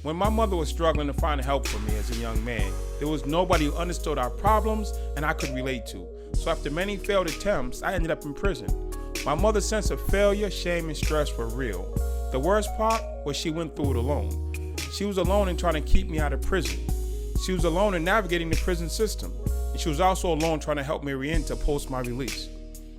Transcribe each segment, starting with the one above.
When my mother was struggling to find help for me as a young man, there was nobody who understood our problems and I could relate to. So after many failed attempts, I ended up in prison. My mother's sense of failure, shame, and stress were real. The worst part was she went through it alone. She was alone in trying to keep me out of prison. She was alone in navigating the prison system. And she was also alone trying to help me re-enter post my release.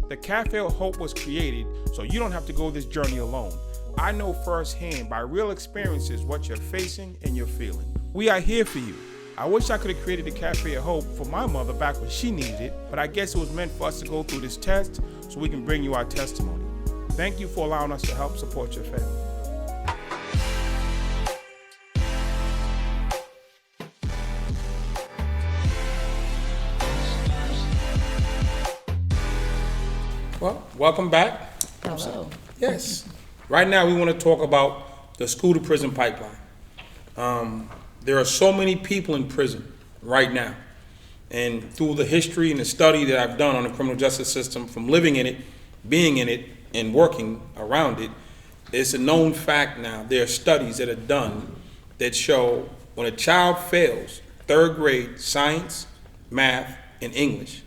The Cafe of Hope was created so you don't have to go this journey alone. I know firsthand by real experiences what you're facing and you're feeling. We are here for you. I wish I could have created the Cafe of Hope for my mother back when she needed it, but I guess it was meant for us to go through this test so we can bring you our testimony. Thank you for allowing us to help support your family. Well, welcome back. Hello. Yes. Right now we want to talk about the school to prison pipeline. There are so many people in prison right now. And through the history and the study that I've done on the criminal justice system, from living in it, being in it, and working around it, it's a known fact now. There are studies that are done that show when a child fails third grade science, math, and English,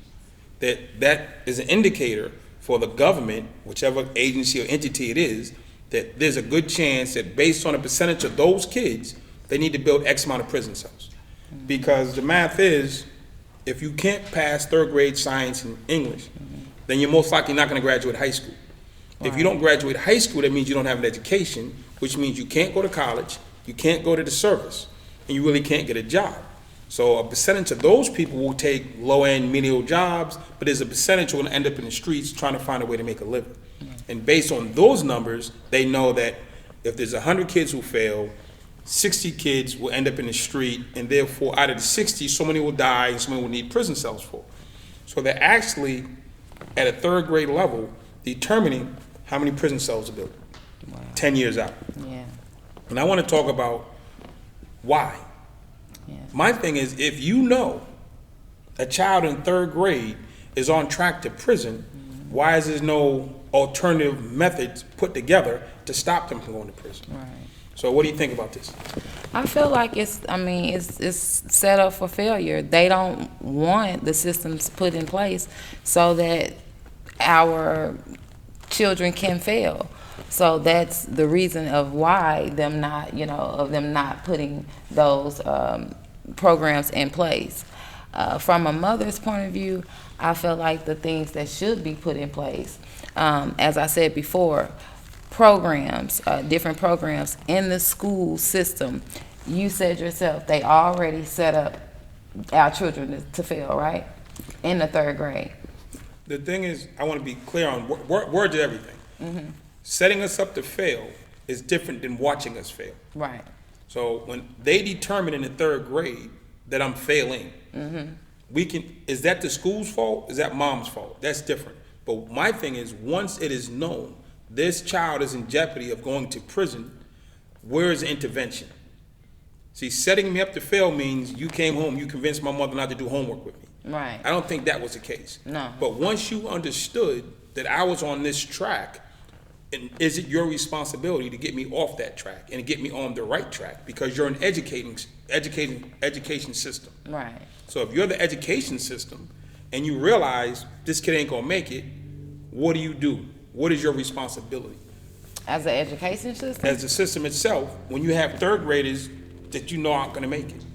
that is an indicator for the government, whichever agency or entity it is, that there's a good chance that based on a percentage of those kids, they need to build X amount of prison cells. Because the math is, if you can't pass third grade science and English, then you're most likely not gonna graduate high school. If you don't graduate high school, that means you don't have an education, which means you can't go to college, you can't go to the service, and you really can't get a job. So a percentage of those people will take low-end, menial jobs, but there's a percentage who will end up in the streets trying to find a way to make a living. And based on those numbers, they know that if there's 100 kids who fail, 60 kids will end up in the street, and therefore out of the 60, so many will die and so many will need prison cells for. So they're actually, at a third grade level, determining how many prison cells are built 10 years out. Yeah. And I want to talk about why. Yeah. My thing is, if you know a child in third grade is on track to prison, why is there no alternative methods put together to stop them from going to prison? Right. So what do you think about this? I feel like it's set up for failure. They don't want the systems put in place so that our children can fail. So that's the reason of why them not putting those programs in place. From a mother's point of view, I feel like the things that should be put in place, as I said before, programs, different programs in the school system. You said yourself, they already set up our children to fail, right? In the third grade. The thing is, I want to be clear on words of everything. Mm-hmm. Setting us up to fail is different than watching us fail. Right. So when they determine in the third grade that I'm failing, is that the school's fault? Is that mom's fault? That's different. But my thing is, once it is known this child is in jeopardy of going to prison, where is the intervention? See, setting me up to fail means you came home, you convinced my mother not to do homework with me. Right. I don't think that was the case. No. But once you understood that I was on this track, and is it your responsibility to get me off that track and get me on the right track? Because you're an education system. Right. So if you're the education system and you realize this kid ain't gonna make it, what do? What is your responsibility? As an education system? As the system itself, when you have third graders that you know aren't gonna make it.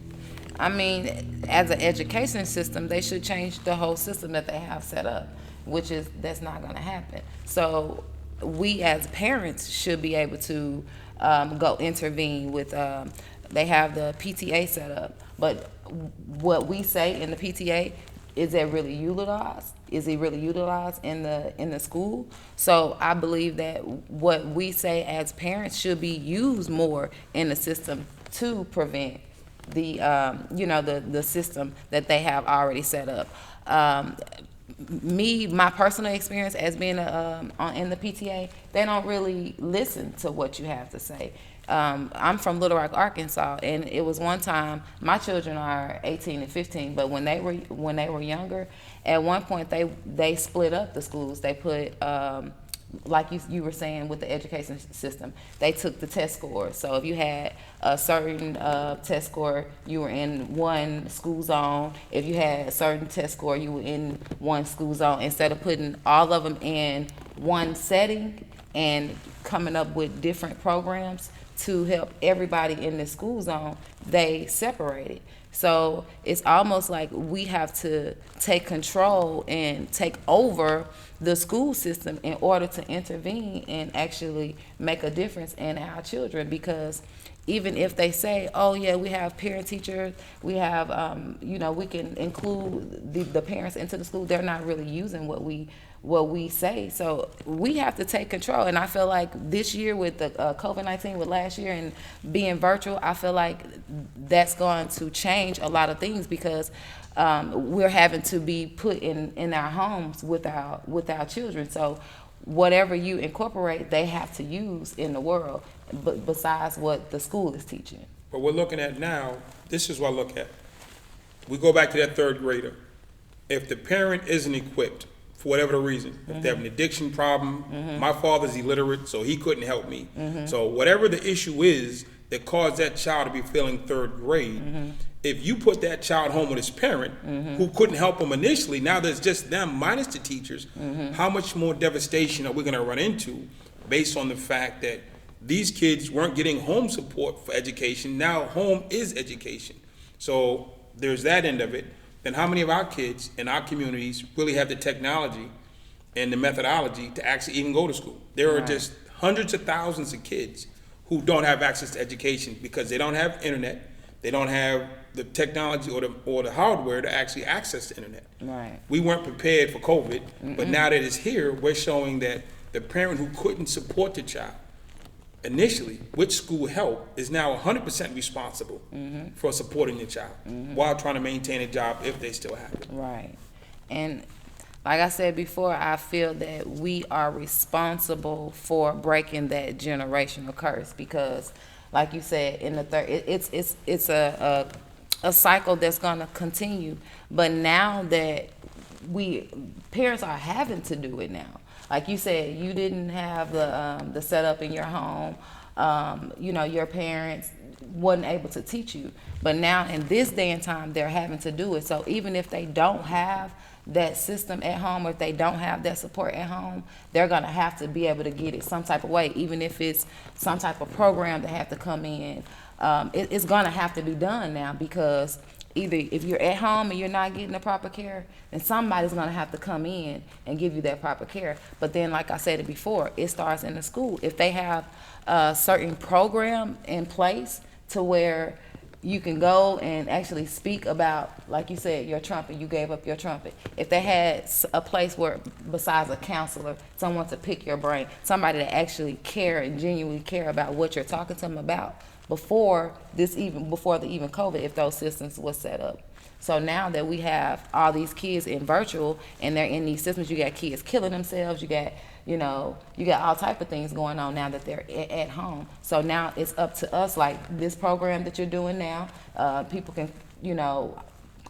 I mean, as an education system, they should change the whole system that they have set up, that's not gonna happen. So we as parents should be able to go intervene with, they have the PTA set up, but what we say in the PTA, is it really utilized? Is it really utilized in the school? So I believe that what we say as parents should be used more in the system to prevent the system that they have already set up. My personal experience as being in the PTA, they don't really listen to what you have to say. I'm from Little Rock, Arkansas, and it was one time, my children are 18 and 15, but when they were younger, at one point they split up the schools. They put like you were saying with the education system, they took the test score. So if you had a certain test score, you were in one school zone. If you had a certain test score, you were in one school zone. Instead of putting all of them in one setting and coming up with different programs to help everybody in the school zone, they separated. So it's almost like we have to take control and take over the school system in order to intervene and actually make a difference in our children. Because even if they say, oh yeah, we have parent teachers, we have, we can include the parents into the school, they're not really using what we say. So we have to take control. And I feel like this year with the COVID-19, with last year and being virtual, I feel like that's going to change a lot of things, because we're having to be put in our homes with our children. So whatever you incorporate, they have to use in the world, but besides what the school is teaching. But we're looking at now, this is what I look at. We go back to that third grader. If the parent isn't equipped, for whatever the reason, if they have an addiction problem, my father's illiterate, so he couldn't help me. So whatever the issue is that caused that child to be failing third grade, if you put that child home with his parent who couldn't help him initially, now there's just them minus the teachers, how much more devastation are we gonna run into based on the fact that these kids weren't getting home support for education, now home is education. So there's that end of it. Then how many of our kids in our communities really have the technology and the methodology to actually even go to school? There are just hundreds of thousands of kids who don't have access to education because they don't have internet, they don't have the technology or the hardware to actually access the internet. Right. We weren't prepared for COVID, but now that it's here, we're showing that the parent who couldn't support the child initially with school help is now 100% responsible for supporting the child while trying to maintain a job if they still have it. Right. And like I said before, I feel that we are responsible for breaking that generational curse, because like you said, in the third, it's a cycle that's going to continue. But now that parents are having to do it now. Like you said, you didn't have the setup in your home. Your parents wasn't able to teach you. But now in this day and time, they're having to do it. So even if they don't have that system at home, or if they don't have that support at home, they're gonna have to be able to get it some type of way. Even if it's some type of program that have to come in, it's gonna have to be done now, because either if you're at home and you're not getting the proper care, then somebody's gonna have to come in and give you that proper care. But then, like I said it before, it starts in the school. If they have a certain program in place to where you can go and actually speak about, like you said, your trumpet, you gave up your trumpet. If they had a place where, besides a counselor, someone to pick your brain, somebody to actually care and genuinely care about what you're talking to them about, before the even COVID, if those systems was set up. So now that we have all these kids in virtual and they're in these systems, you got kids killing themselves, you got all type of things going on now that they're at home. So now it's up to us, like this program that you're doing now, people can,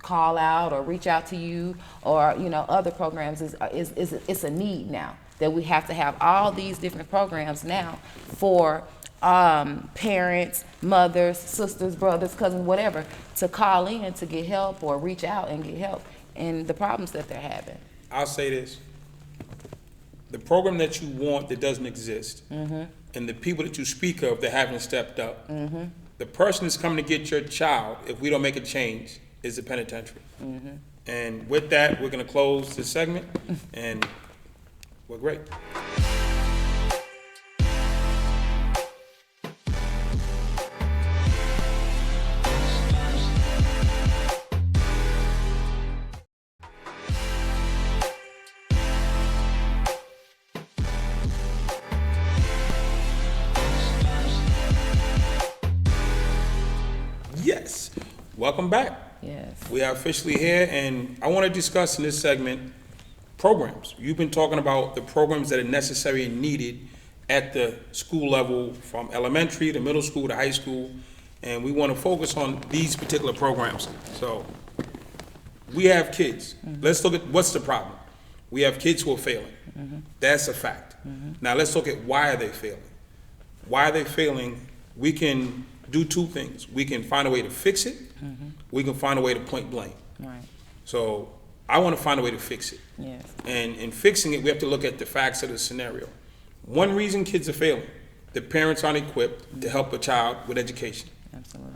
call out or reach out to you, or, other programs it's a need now that we have to have all these different programs now for parents, mothers, sisters, brothers, cousins, whatever, to call in to get help or reach out and get help in the problems that they're having. I'll say this. The program that you want that doesn't exist, and the people that you speak of that haven't stepped up, the person that's coming to get your child, if we don't make a change, is the penitentiary. And with that, we're going to close this segment, and we're great. Yes, welcome back. Yes. We are officially here, and I want to discuss in this segment programs. You've been talking about the programs that are necessary and needed at the school level, from elementary to middle school to high school, and we want to focus on these particular programs. So we have kids. Let's look at what's the problem. We have kids who are failing. That's a fact. Now let's look at why are they failing. Why are they failing? We can do two things. We can find a way to fix it. We can find a way to point blame. Right. So I want to find a way to fix it. Yes. And in fixing it, we have to look at the facts of the scenario. One reason kids are failing, the parents aren't equipped to help a child with education. Absolutely.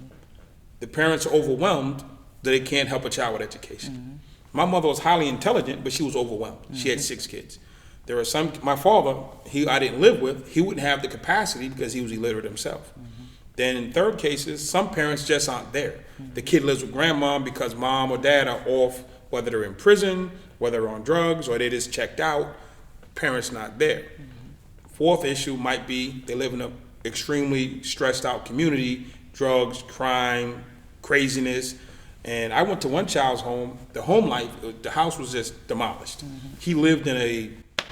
The parents are overwhelmed that they can't help a child with education. My mother was highly intelligent, but she was overwhelmed. She had 6 kids. There are some, my father, I didn't live with, he wouldn't have the capacity because he was illiterate himself. Then in third cases, some parents just aren't there. The kid lives with grandma because mom or dad are off, whether they're in prison, whether they're on drugs, or they just checked out, parents not there. Fourth issue might be they live in an extremely stressed out community, drugs, crime, craziness. And I went to one child's home, the home life, the house was just demolished. He lived in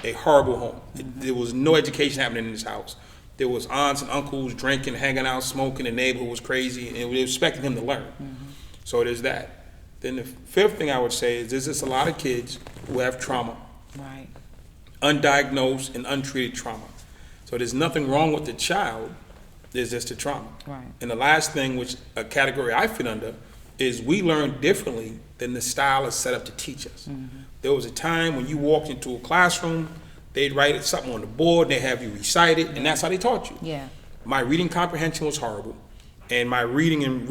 a horrible home. There was no education happening in his house. There was aunts and uncles drinking, hanging out, smoking, the neighborhood was crazy, and we expected him to learn. So there's that. Then the fifth thing I would say is there's just a lot of kids who have trauma. Right. Undiagnosed and untreated trauma. So there's nothing wrong with the child, there's just the trauma. Right. And the last thing, which a category I fit under, is we learn differently than the style is set up to teach us. There was a time when you walked into a classroom, they'd write something on the board, they have you recite it, and that's how they taught you. Yeah. My reading comprehension was horrible, and my reading,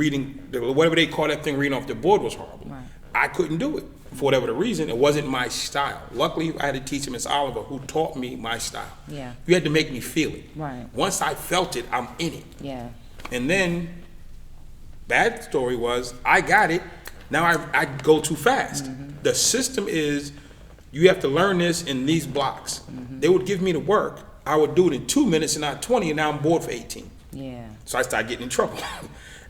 whatever they call that thing, reading off the board was horrible. Right. I couldn't do it for whatever the reason. It wasn't my style. Luckily, I had a teacher, Miss Oliver, who taught me my style. Yeah. You had to make me feel it. Right. Once I felt it, I'm in it. Yeah. And then, bad story was, I got it, now I go too fast. The system is, you have to learn this in these blocks. They would give me the work, I would do it in 2 minutes and not 20, and now I'm bored for 18. Yeah. So I started getting in trouble.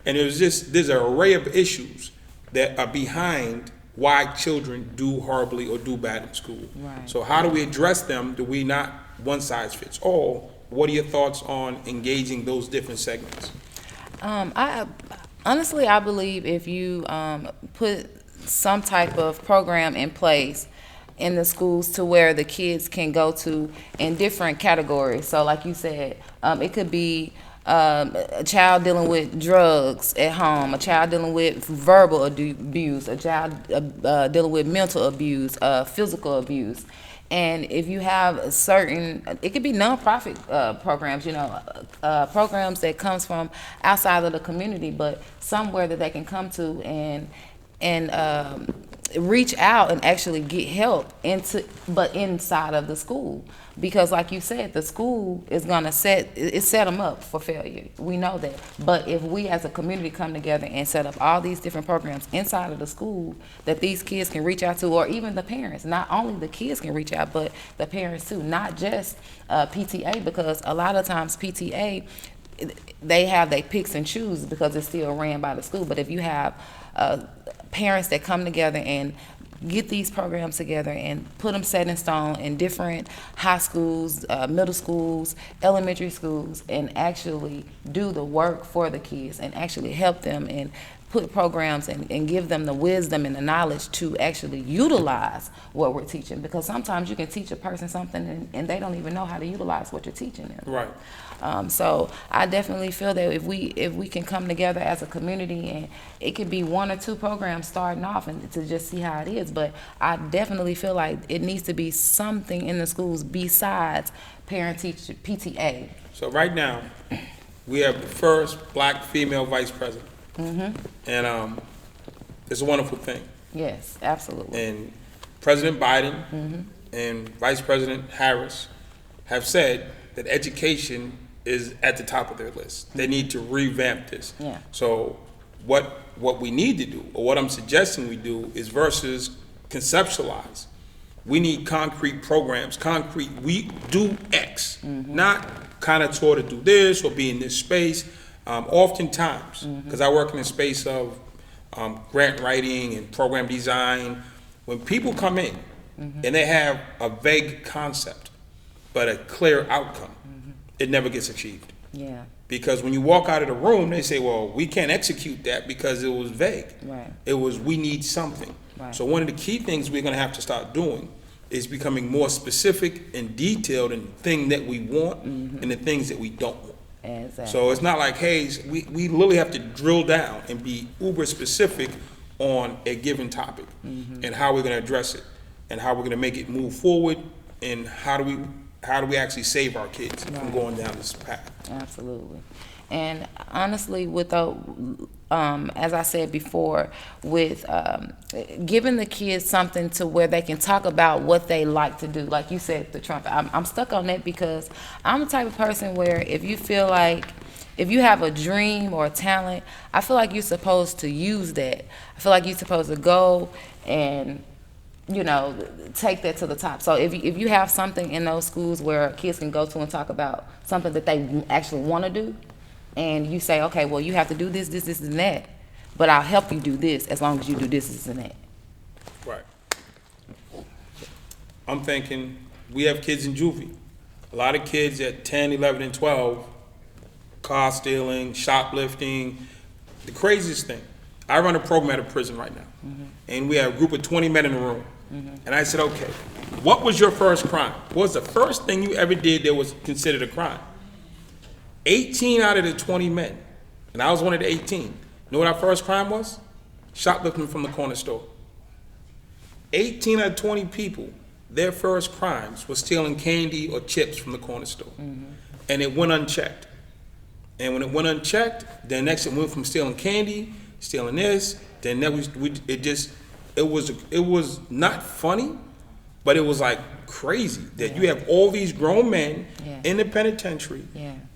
And there's an array of issues that are behind why children do horribly or do bad in school. Right. So how do we address them? Do we not one size fits all? What are your thoughts on engaging those different segments? I honestly, I believe if you put some type of program in place in the schools to where the kids can go to in different categories. So like you said, it could be a child dealing with drugs at home, a child dealing with verbal abuse, a child dealing with mental abuse, physical abuse. And if you have a certain, it could be nonprofit programs, programs that comes from outside of the community, but somewhere that they can come to and reach out and actually get help but inside of the school. Because like you said, the school is gonna set them up for failure. We know that. But if we as a community come together and set up all these different programs inside of the school that these kids can reach out to, or even the parents, not only the kids can reach out, but the parents too, not just PTA, because a lot of times PTA, they have their picks and choose because it's still ran by the school. But if you have parents that come together and get these programs together and put them set in stone in different high schools, middle schools, elementary schools, and actually do the work for the kids and actually help them and put programs and give them the wisdom and the knowledge to actually utilize what we're teaching. Because sometimes you can teach a person something and they don't even know how to utilize what you're teaching them. Right. So I definitely feel that if we can come together as a community, and it could be 1 or 2 programs starting off and to just see how it is, but I definitely feel like it needs to be something in the schools besides parent-teacher PTA. So right now, we have the first black female vice president. And it's a wonderful thing. Yes, absolutely. And President Biden and Vice President Harris have said that education is at the top of their list. They need to revamp this. Yeah. So what we need to do, or what I'm suggesting we do, is versus conceptualize. We need concrete programs, we do X, not kind of sort of do this or be in this space. Oftentimes, because I work in the space of grant writing and program design, when people come in and they have a vague concept but a clear outcome, it never gets achieved. Yeah. Because when you walk out of the room, they say, well, we can't execute that because it was vague. Right. It was, we need something. Right. So one of the key things we're going to have to start doing is becoming more specific and detailed in the thing that we want and the things that we don't want. Exactly. So it's not like, hey, we literally have to drill down and be uber specific on a given topic and how we're going to address it and how we're going to make it move forward and how do we actually save our kids from going down this path. Absolutely. And honestly, with as I said before, with giving the kids something to where they can talk about what they like to do, like you said, the trumpet. I'm stuck on that because I'm the type of person where if you feel like, if you have a dream or a talent, I feel like you're supposed to use that. I feel like you're supposed to go and, you know, take that to the top. So if you have something in those schools where kids can go to and talk about something that they actually want to do, and you say, okay, well, you have to do this, and that, but I'll help you do this as long as you do this, and that. Right. I'm thinking we have kids in juvie. A lot of kids at 10, 11, and 12, car stealing, shoplifting, the craziest thing. I run a program at a prison right now, and we have a group of 20 men in the room. And I said, okay, what was your first crime? What was the first thing you ever did that was considered a crime? 18 out of the 20 men, and I was one of the 18. You know what our first crime was? Shoplifting from the corner store. 18 out of 20 people, their first crimes was stealing candy or chips from the corner store. And it went unchecked. And when it went unchecked, then next it went from stealing candy, stealing this, then it was not funny, but it was like crazy that you have all these grown men in the penitentiary.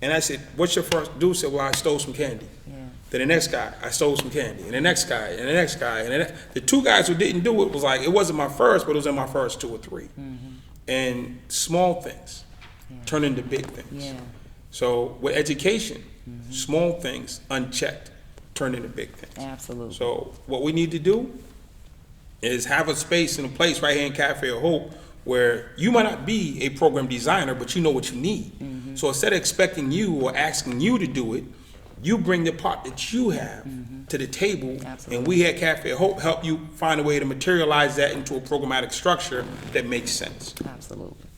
And I said, what's your first? Dude said, well, I stole some candy. Then the next guy, I stole some candy. And the next guy, and the next guy. And then the two guys who didn't do it was like, it wasn't my first, but it was in my first 2 or 3. And small things turn into big things. So with education, small things unchecked turn into big things. Absolutely. So what we need to do is have a space and a place right here in Cafe of Hope where you might not be a program designer, but you know what you need. So instead of expecting you or asking you to do it, you bring the part that you have to the table. Absolutely. And we at Cafe of Hope help you find a way to materialize that into a programmatic structure that makes sense. Absolutely.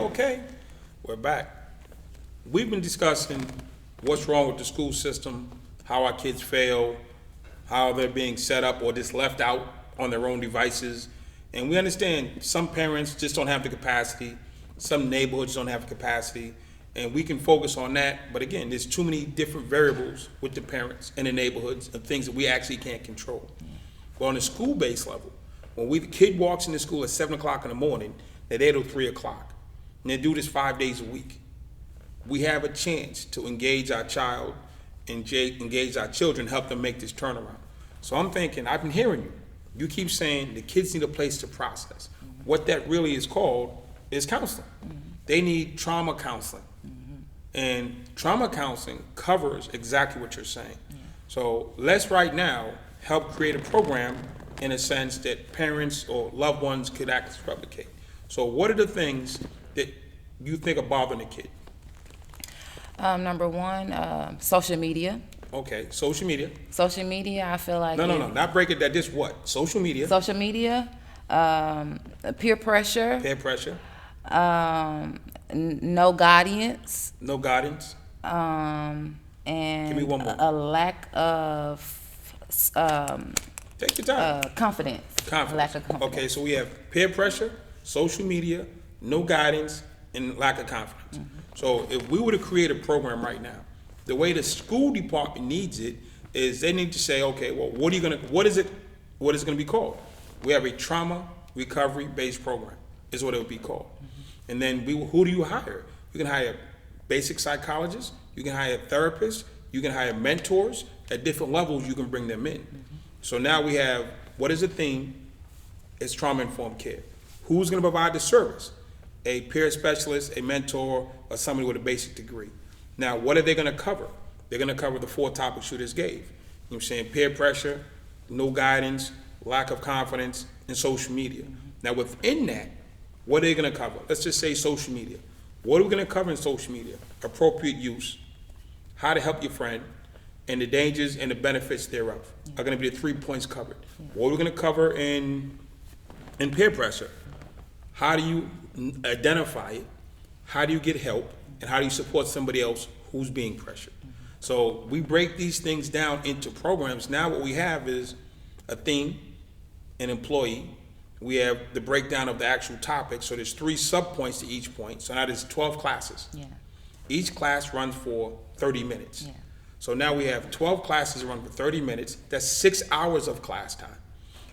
Okay, we're back. We've been discussing what's wrong with the school system, how our kids fail, how they're being set up or just left out on their own devices. And we understand some parents just don't have the capacity, some neighborhoods don't have the capacity, and we can focus on that. But again, there's too many different variables with the parents and the neighborhoods and things that we actually can't control. But on the school-based level, when the kid walks into school at 7 o'clock in the morning, they're there till 3 o'clock. And they do this 5 days a week. We have a chance to engage our child, engage our children, help them make this turnaround. So I'm thinking, I've been hearing you. You keep saying the kids need a place to process. What that really is called is counseling. They need trauma counseling. And trauma counseling covers exactly what you're saying. So let's right now help create a program in a sense that parents or loved ones could actually replicate. So what are the things that you think are bothering a kid? Number one, social media. Okay, social media. Social media, I feel like No, not break it. That just what? Social media. Social media, peer pressure. Peer pressure. No guidance. No guidance. And Give me one more. a lack of Take your time. confidence. Lack of confidence. Okay, so we have peer pressure, social media, no guidance, and lack of confidence. So if we were to create a program right now, the way the school department needs it is they need to say, okay, well, what is it gonna be called? We have a trauma recovery based program is what it would be called. And then who do you hire? You can hire basic psychologists, you can hire therapists, you can hire mentors at different levels. You can bring them in. So now we have, what is the theme? It's trauma-informed care. Who's going to provide the service? A peer specialist, a mentor, or somebody with a basic degree. Now, what are they going to cover? they're gonna cover the 4 topics you just gave. You know what I'm saying? Peer pressure, no guidance, lack of confidence, and social media. Now within that, what are they gonna cover? Let's just say social media. What are we gonna cover in social media? Appropriate use, how to help your friend, and the dangers and the benefits thereof are gonna be the 3 points covered. What are we gonna cover in peer pressure? How do you identify it? How do you get help? And how do you support somebody else who's being pressured? So we break these things down into programs. Now what we have is a theme, an employee. We have the breakdown of the actual topic. So there's 3 sub-points to each point. So now there's 12 classes. Yeah. Each class runs for 30 minutes. Yeah. So now we have 12 classes run for 30 minutes. That's 6 hours of class time.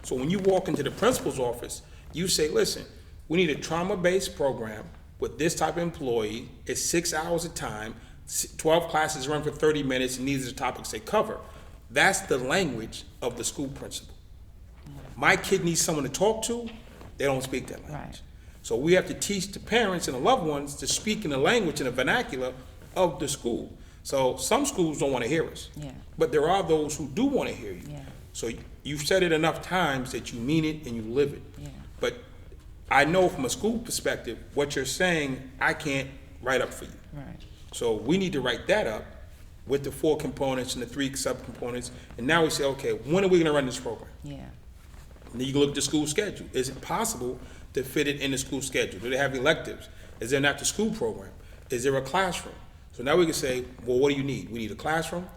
So when you walk into the principal's office, you say, listen, we need a trauma-based program with this type of employee. It's 6 hours of time, 12 classes run for 30 minutes, and these are the topics they cover. That's the language of the school principal. My kid needs someone to talk to, they don't speak that language. Right. So we have to teach the parents and the loved ones to speak in the language and the vernacular of the school. So some schools don't want to hear us, Yeah. but there are those who do want to hear you. Yeah. So you've said it enough times that you mean it and you live it. Yeah. But I know from a school perspective, what you're saying, I can't write up for you. Right. So we need to write that up with the 4 components and the 3 subcomponents. And now we say, okay, when are we going to run this program? Yeah. And then you can look at the school schedule. Is it possible to fit it in the school schedule? Do they have electives? Is there an after-school program? Is there a classroom? So now we can say, well, what do you need? We need a classroom.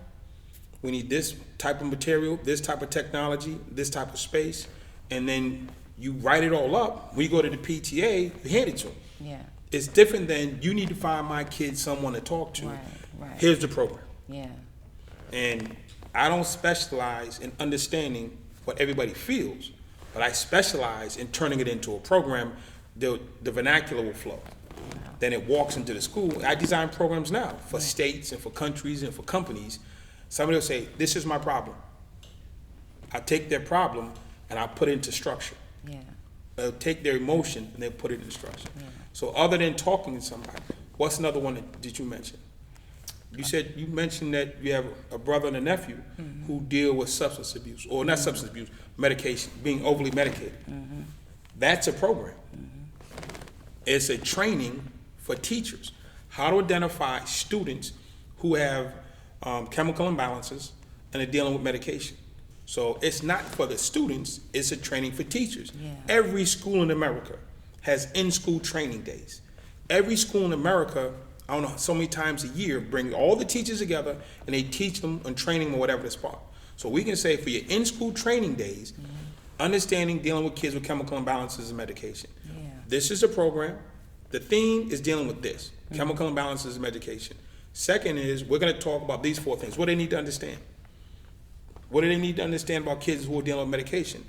We need this type of material, this type of technology, this type of space. And then you write it all up. When you go to the PTA, you hand it to them. Yeah. It's different than you need to find my kid someone to talk to. Right. Right. Here's the program. Yeah. And I don't specialize in understanding what everybody feels, but I specialize in turning it into a program. The vernacular will flow. Then it walks into the school. I design programs now for states and for countries and for companies. Somebody will say, this is my problem. I take their problem and I put it into structure. Yeah. They'll take their emotion and they put it into structure. Yeah. So other than talking to somebody, what's another one that you mentioned? You mentioned that you have a brother and a nephew who deal with substance abuse, or not substance abuse, medication, being overly medicated. That's a program. It's a training for teachers, how to identify students who have chemical imbalances and are dealing with medication. So it's not for the students, it's a training for teachers. Yeah. Every school in America has in-school training days. Every school in America, I don't know, so many times a year, bring all the teachers together and they teach them on training or whatever the spot. So we can say for your in-school training days, understanding dealing with kids with chemical imbalances and medication. Yeah. This is a program. The theme is dealing with this, chemical imbalances and medication. Second is, we're gonna talk about these 4 things. What do they need to understand? What do they need to understand about kids who are dealing with medication?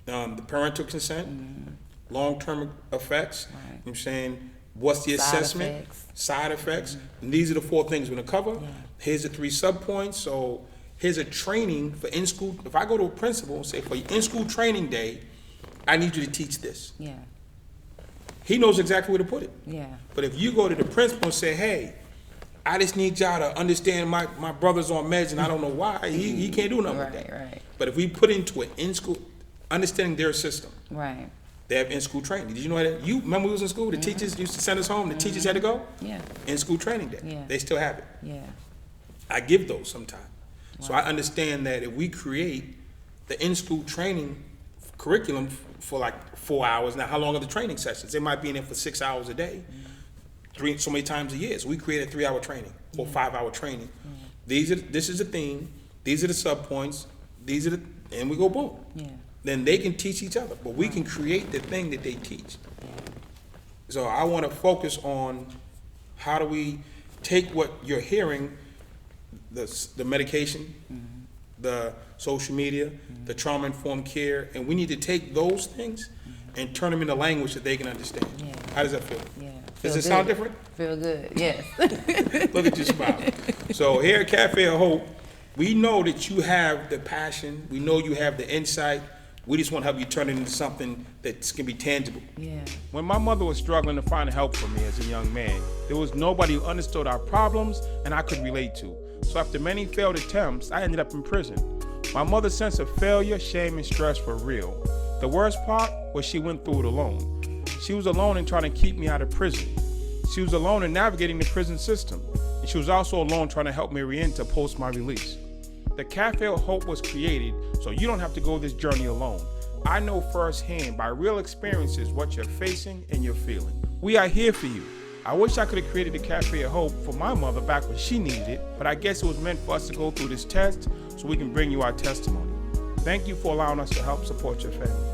The parental consent, long-term effects, Right. you know what I'm saying? What's the Side assessment? effects. Side effects. And these are the 4 things we're gonna cover. Yeah. Here's the 3 sub-points. So here's a training for in-school. If I go to a principal and say, for your in-school training day, I need you to teach this. Yeah. He knows exactly where to put it. Yeah. But if you go to the principal and say, hey, I just need y'all to understand my brother's on meds and I don't know why, he can't do nothing with Right. that. Right. But if we put into it in-school, understanding their system, Right. they have in-school training. Did you know that? You remember we was in school, the teachers used to send us home, the teachers had to go? Yeah. In-school training day. Yeah. They still have it. Yeah. I give those sometimes. So I understand that if we create the in-school training curriculum for like 4 hours, now how long are the training sessions? They might be in there for 6 hours a day, so many times a year. So we create a 3-hour training or 5-hour training. This is the theme, these are the sub-points, and we go boom. Yeah. Then they can teach each other, but we can create the thing that they teach. So I want to focus on how do we take what you're hearing, the medication, the social media, the trauma-informed care, and we need to take those things and turn them into language that they can understand. Yeah. How does that feel? Yeah. Does Feel it sound good. different? Feel good. Yes. Look at you smile. So here at Cafe of Hope, we know that you have the passion. We know you have the insight. We just want to help you turn it into something that can be tangible. Yeah. When my mother was struggling to find help for me as a young man, there was nobody who understood our problems and I could relate to. So after many failed attempts, I ended up in prison. My mother's sense of failure, shame, and stress were real. The worst part was she went through it alone. She was alone in trying to keep me out of prison. She was alone in navigating the prison system. And she was also alone trying to help me re-enter post my release. The Cafe of Hope was created so you don't have to go this journey alone. I know firsthand by real experiences what you're facing and you're feeling. We are here for you. I wish I could have created the Cafe of Hope for my mother back when she needed it, but I guess it was meant for us to go through this test so we can bring you our testimony. Thank you for allowing us to help support your family.